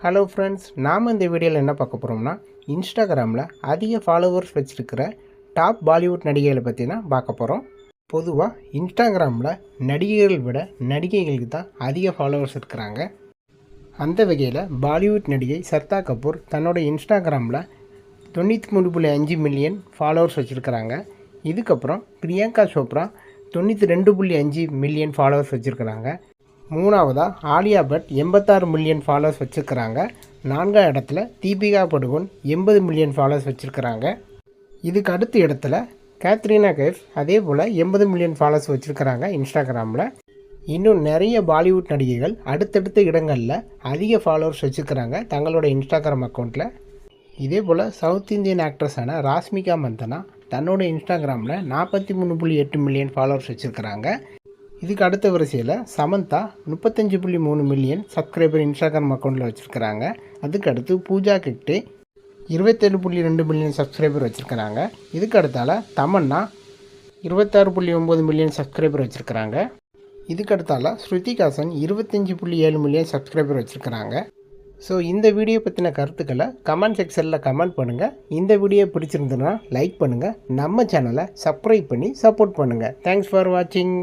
Hello friends, நாம் இந்த வீடியோவில் என்ன பார்க்க போகிறோம்னா இன்ஸ்டாகிராமில் அதிக ஃபாலோவர்ஸ் வச்சுருக்கிற டாப் பாலிவுட் நடிகைகளை பற்றி தான் பார்க்க போகிறோம். பொதுவாக இன்ஸ்டாகிராமில் நடிகைகள் விட நடிகைகளுக்கு தான் அதிக ஃபாலோவர்ஸ் இருக்கிறாங்க. அந்த வகையில் பாலிவுட் நடிகை சர்தா கபூர் தன்னோட இன்ஸ்டாகிராமில் 93.5 மில்லியன் ஃபாலோவர்ஸ் வச்சுருக்கிறாங்க. இதுக்கப்புறம் பிரியங்கா சோப்ரா 92.5 மில்லியன் ஃபாலோவர்ஸ் வச்சுருக்கிறாங்க. மூணாவதாக ஆலியா பட் 86 மில்லியன் ஃபாலோவர்ஸ் வச்சுருக்கிறாங்க. நான்காம் இடத்துல தீபிகா படுகோன் 80 மில்லியன் ஃபாலோவர்ஸ் வச்சுருக்கிறாங்க. இதுக்கு அடுத்த இடத்துல கேத்ரீனா கைஃப் அதே போல் 80 மில்லியன் ஃபாலோவர்ஸ் வச்சுருக்கிறாங்க இன்ஸ்டாகிராமில். இன்னும் நிறைய பாலிவுட் நடிகைகள் அடுத்தடுத்த இடங்களில் அதிக ஃபாலோவர்ஸ் வச்சுருக்கிறாங்க தங்களோட இன்ஸ்டாகிராம் அக்கௌண்ட்டில். இதே போல் சவுத் இந்தியன் ஆக்ட்ரஸான ராஷ்மிகா மந்தனா தன்னோட இன்ஸ்டாகிராமில் 43.8 மில்லியன் ஃபாலோவர்ஸ் வச்சுருக்கிறாங்க. இதுக்கு அடுத்த வரிசையில் சமந்தா 35.3 மில்லியன் சப்ஸ்கிரைபர் இன்ஸ்டாகிராம் அக்கௌண்ட்டில் வச்சுருக்கிறாங்க. அதுக்கு அடுத்து பூஜா ஹெக்டே 27.2 மில்லியன் சப்ஸ்கிரைபர் வச்சுருக்கிறாங்க. இதுக்கு அடுத்தால தமன்னா 26.9 மில்லியன் சப்ஸ்கிரைபர் வச்சுருக்கிறாங்க. இதுக்கு அடுத்தால ஸ்ருதிஹாசன் 25.7 மில்லியன் சப்ஸ்கிரைபர் வச்சுருக்கிறாங்க. ஸோ இந்த வீடியோ பற்றின கருத்துக்களை கமெண்ட் செக்ஷனில் கமெண்ட் பண்ணுங்கள். இந்த வீடியோ பிடிச்சிருந்ததுன்னா லைக் பண்ணுங்கள். நம்ம சேனலை சப்ஸ்கிரைப் பண்ணி சப்போர்ட் பண்ணுங்கள். தேங்க்ஸ் ஃபார் வாட்சிங்.